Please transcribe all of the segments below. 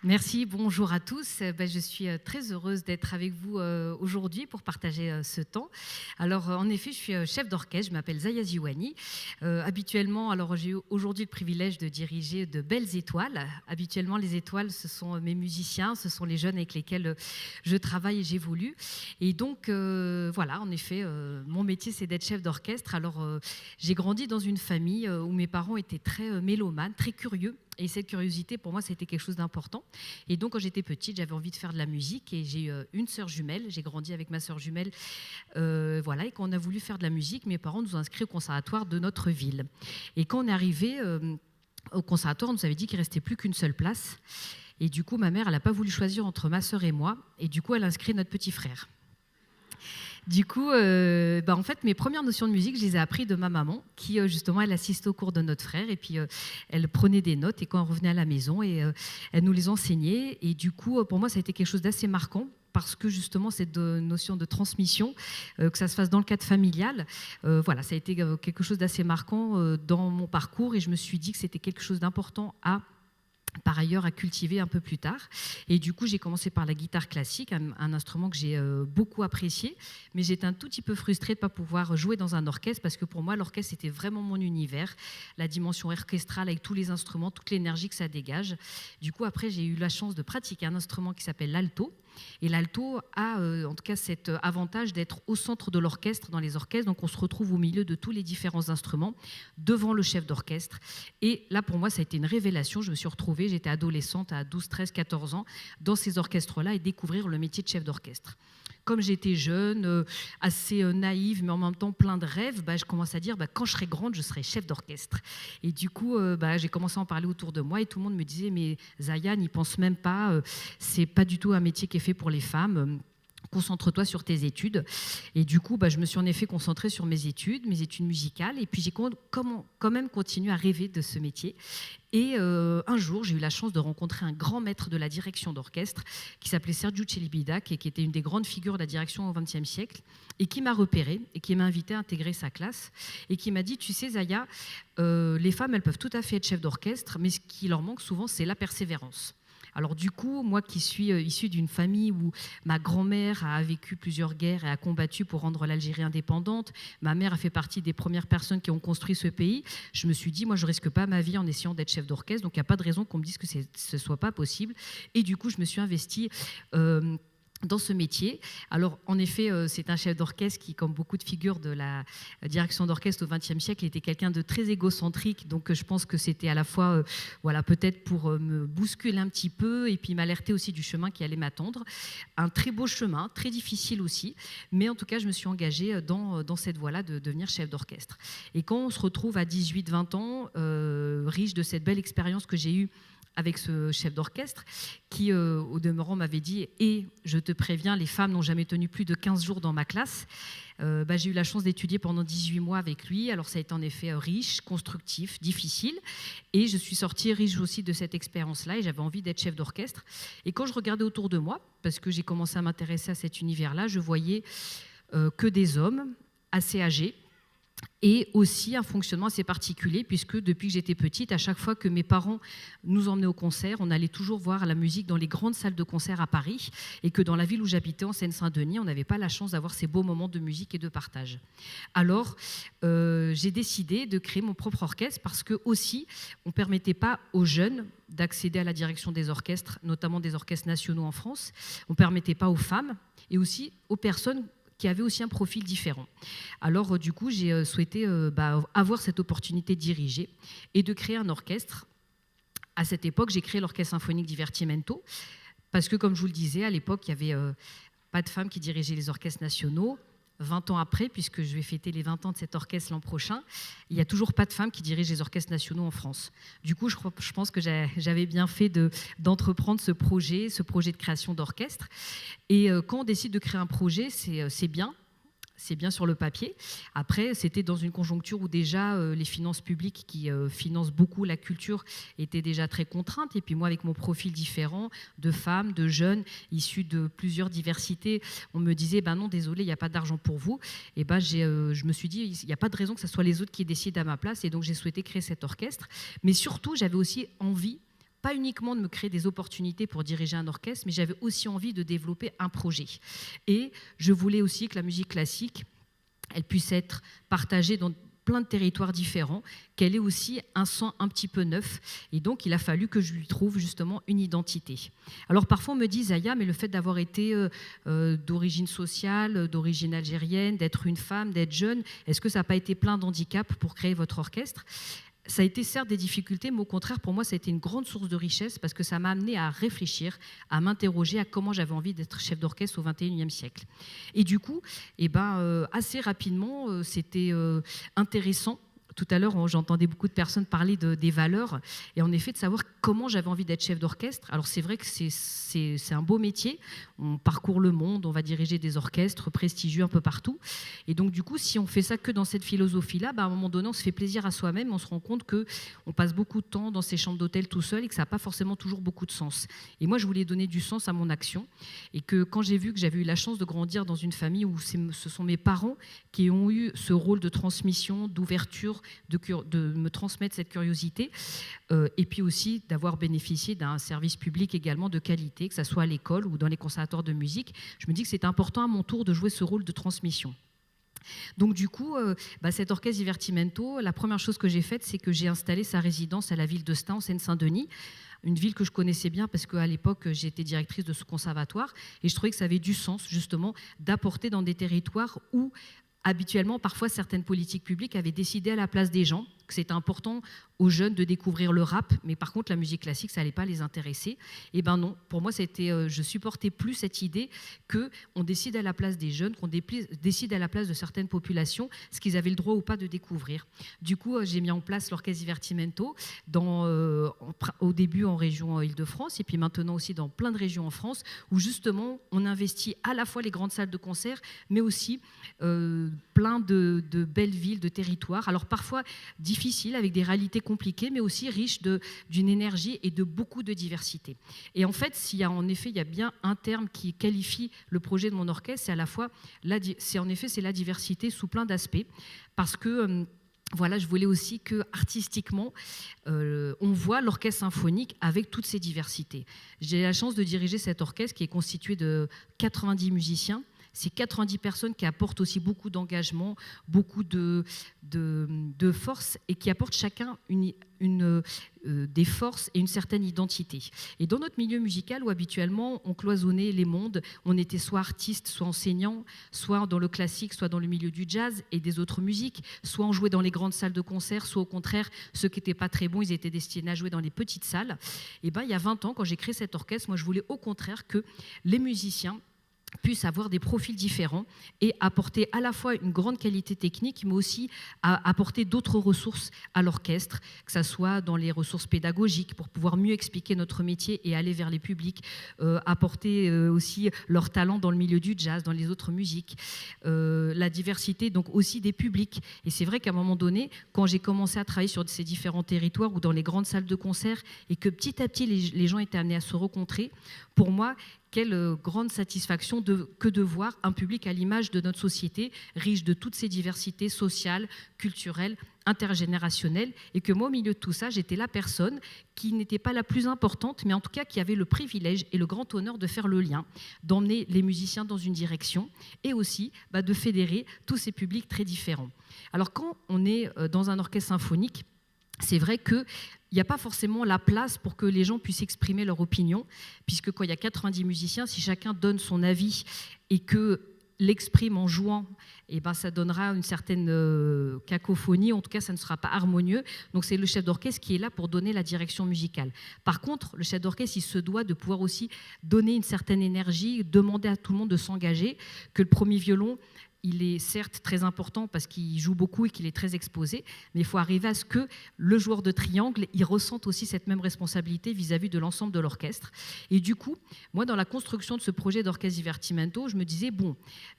Merci, bonjour à tous. Je suis très heureuse d'être avec vous aujourd'hui pour partager ce temps. Alors, en effet, je suis chef d'orchestre, je m'appelle Zaya Ziouani. Habituellement, alors j'ai eu aujourd'hui le privilège de diriger de belles étoiles. Habituellement, les étoiles, ce sont mes musiciens, ce sont les jeunes avec lesquels je travaille et j'évolue. Et donc, voilà, en effet, mon métier, c'est d'être chef d'orchestre. Alors, j'ai grandi dans une famille où mes parents étaient très mélomanes, très curieux. Et cette curiosité, pour moi, c'était quelque chose d'important. Et donc, quand j'étais petite, j'avais envie de faire de la musique. Et j'ai une sœur jumelle. J'ai grandi avec ma sœur jumelle. Voilà. Et quand on a voulu faire de la musique, mes parents nous ont inscrits au conservatoire de notre ville. Et quand on est arrivé au conservatoire, on nous avait dit qu'il ne restait plus qu'une seule place. Et du coup, ma mère, elle n'a pas voulu choisir entre ma sœur et moi. Et du coup, elle a inscrit notre petit frère. Du coup, en fait, mes premières notions de musique, je les ai apprises de ma maman, qui justement, elle assistait au cours de notre frère, et puis elle prenait des notes, et quand on revenait à la maison, elle nous les enseignait. Et du coup, pour moi, ça a été quelque chose d'assez marquant, parce que justement, cette notion de transmission, que ça se fasse dans le cadre familial, voilà, ça a été quelque chose d'assez marquant dans mon parcours, et je me suis dit que c'était quelque chose d'important par ailleurs à cultiver un peu plus tard. Et du coup, j'ai commencé par la guitare classique, un instrument que j'ai beaucoup apprécié, mais j'étais un tout petit peu frustrée de ne pas pouvoir jouer dans un orchestre, parce que pour moi, l'orchestre, c'était vraiment mon univers, la dimension orchestrale avec tous les instruments, toute l'énergie que ça dégage. Du coup, après, j'ai eu la chance de pratiquer un instrument qui s'appelle l'alto. Et l'alto a en tout cas cet avantage d'être au centre de l'orchestre dans les orchestres, donc on se retrouve au milieu de tous les différents instruments, devant le chef d'orchestre. Et là, pour moi, ça a été une révélation. Je me suis retrouvée, j'étais adolescente à 12, 13, 14 ans, dans ces orchestres-là et découvrir le métier de chef d'orchestre. Comme j'étais jeune, assez naïve, mais en même temps plein de rêves, je commence à dire quand je serai grande, je serai chef d'orchestre. Et du coup, j'ai commencé à en parler autour de moi et tout le monde me disait mais Zaya, n'y pense même pas, c'est pas du tout un métier qui est fait pour les femmes. Concentre-toi sur tes études. Et du coup, je me suis en effet concentrée sur mes études musicales. Et puis, j'ai quand même continué à rêver de ce métier. Et un jour, j'ai eu la chance de rencontrer un grand maître de la direction d'orchestre qui s'appelait Sergiu Celibidache et qui était une des grandes figures de la direction au XXe siècle et qui m'a repérée et qui m'a invitée à intégrer sa classe et qui m'a dit, tu sais Zaya, les femmes, elles peuvent tout à fait être chefs d'orchestre, mais ce qui leur manque souvent, c'est la persévérance. Alors du coup, moi qui suis issue d'une famille où ma grand-mère a vécu plusieurs guerres et a combattu pour rendre l'Algérie indépendante, ma mère a fait partie des premières personnes qui ont construit ce pays, je me suis dit, moi je risque pas ma vie en essayant d'être chef d'orchestre, donc il n'y a pas de raison qu'on me dise que ce ne soit pas possible. Et du coup, je me suis investie dans ce métier. Alors, en effet, c'est un chef d'orchestre qui, comme beaucoup de figures de la direction d'orchestre au XXe siècle, était quelqu'un de très égocentrique. Donc, je pense que c'était à la fois, peut-être pour me bousculer un petit peu et puis m'alerter aussi du chemin qui allait m'attendre. Un très beau chemin, très difficile aussi. Mais en tout cas, je me suis engagée dans cette voie-là de devenir chef d'orchestre. Et quand on se retrouve à 18-20 ans, riche de cette belle expérience que j'ai eue avec ce chef d'orchestre qui, au demeurant, m'avait dit « Et je te préviens, les femmes n'ont jamais tenu plus de 15 jours dans ma classe ». J'ai eu la chance d'étudier pendant 18 mois avec lui. Alors ça a été en effet riche, constructif, difficile. Et je suis sortie riche aussi de cette expérience-là et j'avais envie d'être chef d'orchestre. Et quand je regardais autour de moi, parce que j'ai commencé à m'intéresser à cet univers-là, je voyais que des hommes assez âgés, et aussi un fonctionnement assez particulier puisque depuis que j'étais petite, à chaque fois que mes parents nous emmenaient au concert, on allait toujours voir la musique dans les grandes salles de concert à Paris et que dans la ville où j'habitais, en Seine-Saint-Denis, on n'avait pas la chance d'avoir ces beaux moments de musique et de partage. Alors, j'ai décidé de créer mon propre orchestre parce que aussi, on ne permettait pas aux jeunes d'accéder à la direction des orchestres, notamment des orchestres nationaux en France. On ne permettait pas aux femmes et aussi aux personnes qui avait aussi un profil différent. Alors, du coup, j'ai souhaité avoir cette opportunité de diriger et de créer un orchestre. À cette époque, j'ai créé l'Orchestre Symphonique Divertimento parce que, comme je vous le disais, à l'époque, il n'y avait pas de femmes qui dirigeaient les orchestres nationaux. 20 ans après, puisque je vais fêter les 20 ans de cet orchestre l'an prochain, il n'y a toujours pas de femmes qui dirigent les orchestres nationaux en France. Du coup, je pense que j'avais bien fait d'entreprendre ce projet de création d'orchestre. Et quand on décide de créer un projet, c'est bien. C'est bien sur le papier. Après, c'était dans une conjoncture où déjà les finances publiques qui financent beaucoup la culture étaient déjà très contraintes. Et puis moi, avec mon profil différent de femmes, de jeunes, issus de plusieurs diversités, on me disait non, désolé, il n'y a pas d'argent pour vous. Et je me suis dit, il n'y a pas de raison que ce soit les autres qui décident à ma place. Et donc, j'ai souhaité créer cet orchestre. Mais surtout, j'avais aussi envie pas uniquement de me créer des opportunités pour diriger un orchestre, mais j'avais aussi envie de développer un projet. Et je voulais aussi que la musique classique, elle puisse être partagée dans plein de territoires différents, qu'elle ait aussi un son un petit peu neuf. Et donc, il a fallu que je lui trouve justement une identité. Alors, parfois, on me dit, Zaya, mais le fait d'avoir été d'origine sociale, d'origine algérienne, d'être une femme, d'être jeune, est-ce que ça n'a pas été plein d'handicaps pour créer votre orchestre ? Ça a été certes des difficultés, mais au contraire, pour moi, ça a été une grande source de richesse parce que ça m'a amené à réfléchir, à m'interroger à comment j'avais envie d'être chef d'orchestre au XXIe siècle. Et du coup, assez rapidement, c'était intéressant. Tout à l'heure, j'entendais beaucoup de personnes parler des valeurs et en effet de savoir comment j'avais envie d'être chef d'orchestre. Alors c'est vrai que c'est un beau métier, on parcourt le monde, on va diriger des orchestres prestigieux un peu partout. Et donc du coup, si on fait ça que dans cette philosophie-là, à un moment donné, on se fait plaisir à soi-même, on se rend compte qu'on passe beaucoup de temps dans ces chambres d'hôtel tout seul et que ça n'a pas forcément toujours beaucoup de sens. Et moi, je voulais donner du sens à mon action et que quand j'ai vu que j'avais eu la chance de grandir dans une famille où ce sont mes parents qui ont eu ce rôle de transmission, d'ouverture, de me transmettre cette curiosité et puis aussi d'avoir bénéficié d'un service public également de qualité, que ce soit à l'école ou dans les conservatoires de musique. Je me dis que c'est important à mon tour de jouer ce rôle de transmission. Donc du coup, cet orchestre Divertimento, la première chose que j'ai faite, c'est que j'ai installé sa résidence à la ville de Stains, en Seine-Saint-Denis, une ville que je connaissais bien parce qu'à l'époque, j'étais directrice de ce conservatoire et je trouvais que ça avait du sens justement d'apporter dans des territoires où habituellement, parfois, certaines politiques publiques avaient décidé à la place des gens que c'était important aux jeunes de découvrir le rap, mais par contre, la musique classique, ça n'allait pas les intéresser. Et ben non, pour moi, je supportais plus cette idée qu'on décide à la place des jeunes, qu'on décide à la place de certaines populations ce qu'ils avaient le droit ou pas de découvrir. Du coup, j'ai mis en place l'Orchestre Divertimento, au début en région Île-de-France, et puis maintenant aussi dans plein de régions en France, où justement, on investit à la fois les grandes salles de concert, mais aussi plein de belles villes, de territoires. Alors parfois difficiles, avec des réalités compliquées, mais aussi riches d'une énergie et de beaucoup de diversité. Et en fait, il y a bien un terme qui qualifie le projet de mon orchestre, c'est la diversité sous plein d'aspects, parce que voilà, je voulais aussi que artistiquement, on voit l'orchestre symphonique avec toutes ses diversités. J'ai la chance de diriger cet orchestre qui est constitué de 90 musiciens. C'est 90 personnes qui apportent aussi beaucoup d'engagement, beaucoup de force et qui apportent chacun des forces et une certaine identité. Et dans notre milieu musical où habituellement on cloisonnait les mondes, on était soit artiste, soit enseignant, soit dans le classique, soit dans le milieu du jazz et des autres musiques, soit on jouait dans les grandes salles de concert, soit au contraire, ceux qui n'étaient pas très bons, ils étaient destinés à jouer dans les petites salles. Et il y a 20 ans, quand j'ai créé cet orchestre, moi je voulais au contraire que les musiciens puissent avoir des profils différents et apporter à la fois une grande qualité technique, mais aussi apporter d'autres ressources à l'orchestre, que ce soit dans les ressources pédagogiques pour pouvoir mieux expliquer notre métier et aller vers les publics, apporter aussi leur talent dans le milieu du jazz, dans les autres musiques, la diversité donc aussi des publics. Et c'est vrai qu'à un moment donné, quand j'ai commencé à travailler sur ces différents territoires ou dans les grandes salles de concert et que petit à petit les gens étaient amenés à se rencontrer, pour moi, quelle grande satisfaction que de voir un public à l'image de notre société, riche de toutes ces diversités sociales, culturelles, intergénérationnelles, et que moi, au milieu de tout ça, j'étais la personne qui n'était pas la plus importante, mais en tout cas qui avait le privilège et le grand honneur de faire le lien, d'emmener les musiciens dans une direction, et aussi de fédérer tous ces publics très différents. Alors quand on est dans un orchestre symphonique, c'est vrai qu'il n'y a pas forcément la place pour que les gens puissent exprimer leur opinion, puisque quand il y a 90 musiciens, si chacun donne son avis et que l'exprime en jouant, ça donnera une certaine cacophonie, en tout cas ça ne sera pas harmonieux. Donc c'est le chef d'orchestre qui est là pour donner la direction musicale. Par contre, le chef d'orchestre, il se doit de pouvoir aussi donner une certaine énergie, demander à tout le monde de s'engager, que le premier violon, il est certes très important parce qu'il joue beaucoup et qu'il est très exposé, mais il faut arriver à ce que le joueur de triangle, il ressente aussi cette même responsabilité vis-à-vis de l'ensemble de l'orchestre. Et du coup, moi, dans la construction de ce projet d'Orchestre Divertimento, je me disais,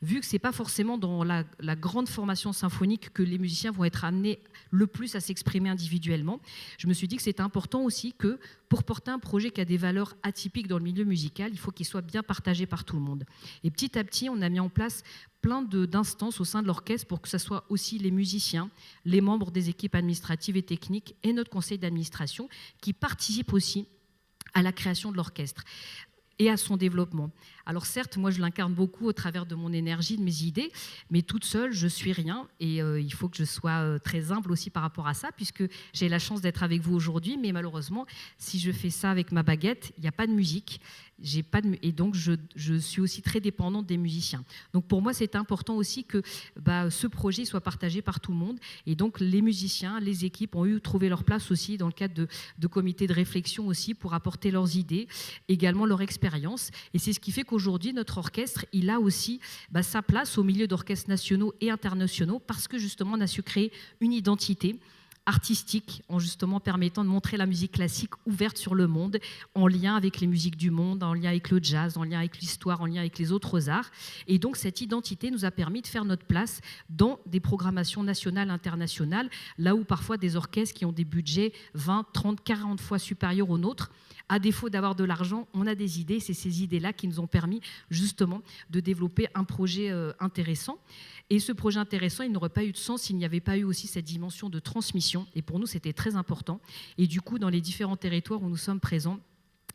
vu que ce n'est pas forcément dans la grande formation symphonique que les musiciens vont être amenés le plus à s'exprimer individuellement, je me suis dit que c'était important aussi que, pour porter un projet qui a des valeurs atypiques dans le milieu musical, il faut qu'il soit bien partagé par tout le monde. Et petit à petit, on a mis en place plein d'instances au sein de l'orchestre pour que ce soit aussi les musiciens, les membres des équipes administratives et techniques et notre conseil d'administration qui participent aussi à la création de l'orchestre et à son développement. Alors certes, moi je l'incarne beaucoup au travers de mon énergie, de mes idées, mais toute seule, je suis rien et il faut que je sois très humble aussi par rapport à ça, puisque j'ai la chance d'être avec vous aujourd'hui, mais malheureusement, si je fais ça avec ma baguette, il n'y a pas de musique, et donc je suis aussi très dépendante des musiciens. Donc pour moi, c'est important aussi que ce projet soit partagé par tout le monde, et donc les musiciens, les équipes ont trouvé leur place aussi dans le cadre de comités de réflexion aussi pour apporter leurs idées, également leur expérience, et c'est ce qui fait qu'aujourd'hui, notre orchestre, il a aussi sa place au milieu d'orchestres nationaux et internationaux parce que justement, on a su créer une identité artistique en justement permettant de montrer la musique classique ouverte sur le monde, en lien avec les musiques du monde, en lien avec le jazz, en lien avec l'histoire, en lien avec les autres arts. Et donc, cette identité nous a permis de faire notre place dans des programmations nationales, internationales, là où parfois des orchestres qui ont des budgets 20, 30, 40 fois supérieurs aux nôtres, à défaut d'avoir de l'argent, on a des idées. C'est ces idées-là qui nous ont permis justement de développer un projet intéressant. Et ce projet intéressant, il n'aurait pas eu de sens s'il n'y avait pas eu aussi cette dimension de transmission. Et pour nous, c'était très important. Et du coup, dans les différents territoires où nous sommes présents,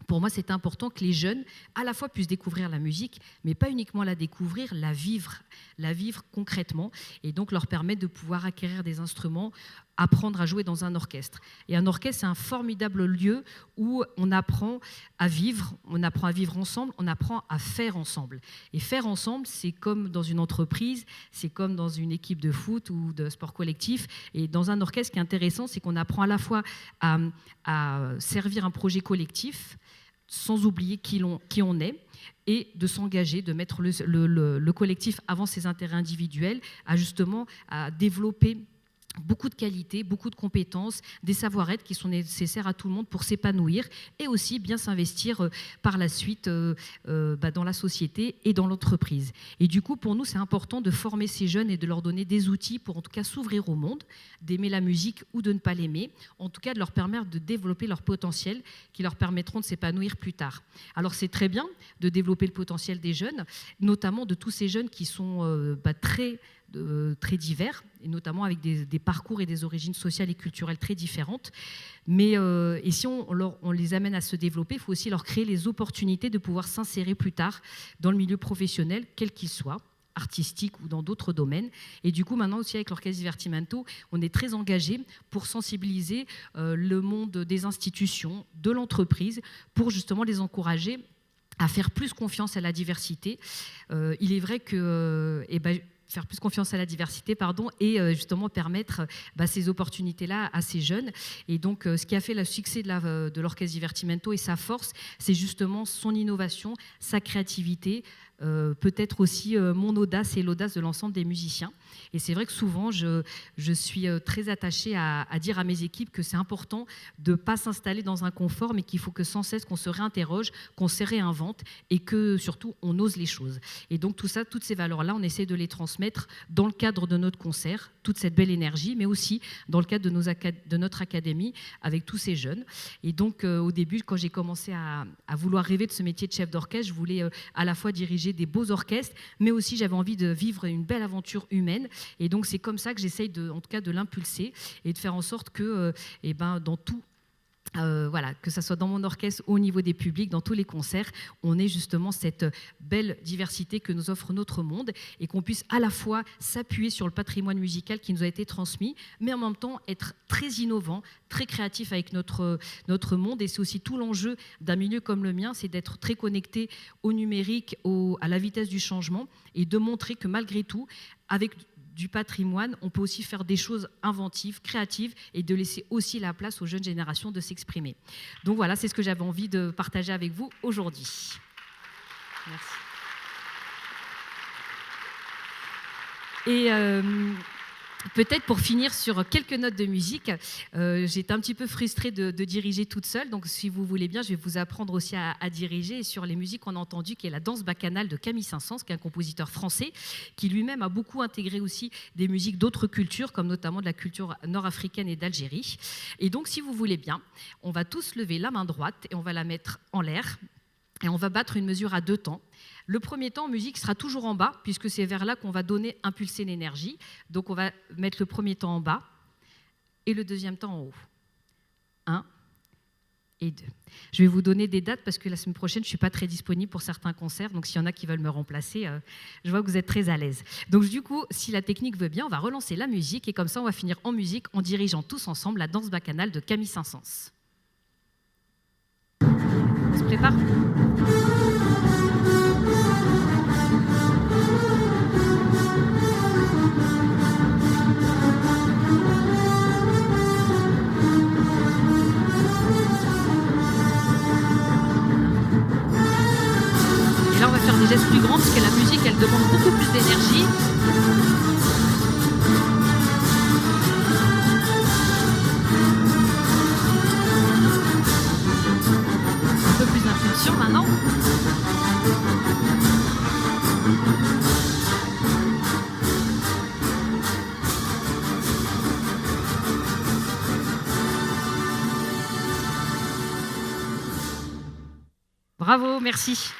pour moi, c'est important que les jeunes, à la fois, puissent découvrir la musique, mais pas uniquement la découvrir, la vivre concrètement, et donc leur permettre de pouvoir acquérir des instruments, apprendre à jouer dans un orchestre. Et un orchestre, c'est un formidable lieu où on apprend à vivre ensemble, on apprend à faire ensemble. Et faire ensemble, c'est comme dans une entreprise, c'est comme dans une équipe de foot ou de sport collectif. Et dans un orchestre, ce qui est intéressant, c'est qu'on apprend à la fois à servir un projet collectif, sans oublier qui on est, et de s'engager, de mettre le collectif avant ses intérêts individuels, à développer beaucoup de qualités, beaucoup de compétences, des savoir-être qui sont nécessaires à tout le monde pour s'épanouir et aussi bien s'investir par la suite dans la société et dans l'entreprise. Et du coup, pour nous, c'est important de former ces jeunes et de leur donner des outils pour en tout cas s'ouvrir au monde, d'aimer la musique ou de ne pas l'aimer, en tout cas de leur permettre de développer leur potentiel qui leur permettront de s'épanouir plus tard. Alors c'est très bien de développer le potentiel des jeunes, notamment de tous ces jeunes qui sont très divers, et notamment avec des parcours et des origines sociales et culturelles très différentes. Mais et si on les amène à se développer, il faut aussi leur créer les opportunités de pouvoir s'insérer plus tard dans le milieu professionnel, quel qu'il soit, artistique ou dans d'autres domaines. Et du coup, maintenant aussi avec l'Orchestre Divertimento, on est très engagé pour sensibiliser le monde des institutions, de l'entreprise, pour justement les encourager à faire plus confiance à la diversité. Il est vrai que faire plus confiance à la diversité, et justement permettre ces opportunités-là à ces jeunes. Et donc, ce qui a fait le succès de l'Orchestre Divertimento et sa force, c'est justement son innovation, sa créativité, peut-être aussi mon audace et l'audace de l'ensemble des musiciens. Et c'est vrai que souvent, je suis très attachée à dire à mes équipes que c'est important de ne pas s'installer dans un confort, mais qu'il faut que sans cesse qu'on se réinterroge, qu'on se réinvente et que surtout on ose les choses. Et donc tout ça, toutes ces valeurs-là, on essaie de les transmettre dans le cadre de notre concert, toute cette belle énergie, mais aussi dans le cadre de notre académie avec tous ces jeunes. Et donc au début, quand j'ai commencé à vouloir rêver de ce métier de chef d'orchestre, je voulais à la fois diriger des beaux orchestres, mais aussi j'avais envie de vivre une belle aventure humaine. Et donc c'est comme ça que j'essaye en tout cas de l'impulser et de faire en sorte que dans tout, que ça soit dans mon orchestre ou au niveau des publics, dans tous les concerts, on ait justement cette belle diversité que nous offre notre monde et qu'on puisse à la fois s'appuyer sur le patrimoine musical qui nous a été transmis, mais en même temps être très innovant, très créatif avec notre monde. Et c'est aussi tout l'enjeu d'un milieu comme le mien, c'est d'être très connecté au numérique, à la vitesse du changement et de montrer que malgré tout, avec du patrimoine, on peut aussi faire des choses inventives, créatives et de laisser aussi la place aux jeunes générations de s'exprimer. Donc voilà, c'est ce que j'avais envie de partager avec vous aujourd'hui. Merci. Et peut-être pour finir sur quelques notes de musique, j'étais un petit peu frustrée de diriger toute seule, donc si vous voulez bien, je vais vous apprendre aussi à diriger. Et sur les musiques qu'on a entendues, qui est la danse bacchanale de Camille Saint-Saëns, qui est un compositeur français, qui lui-même a beaucoup intégré aussi des musiques d'autres cultures, comme notamment de la culture nord-africaine et d'Algérie. Et donc, si vous voulez bien, on va tous lever la main droite et on va la mettre en l'air, et on va battre une mesure à 2 temps. Le premier temps en musique sera toujours en bas, puisque c'est vers là qu'on va impulser l'énergie. Donc on va mettre le premier temps en bas et le deuxième temps en haut. 1, et 2. Je vais vous donner des dates parce que la semaine prochaine, je ne suis pas très disponible pour certains concerts. Donc, s'il y en a qui veulent me remplacer, je vois que vous êtes très à l'aise. Donc, du coup, si la technique veut bien, on va relancer la musique. Et comme ça, on va finir en musique en dirigeant tous ensemble la danse bacchanale de Camille Saint-Saëns. On se prépare ? Là, on va faire des gestes plus grands parce que la musique, elle demande beaucoup plus d'énergie. Un peu plus d'impulsion maintenant. Bravo, merci.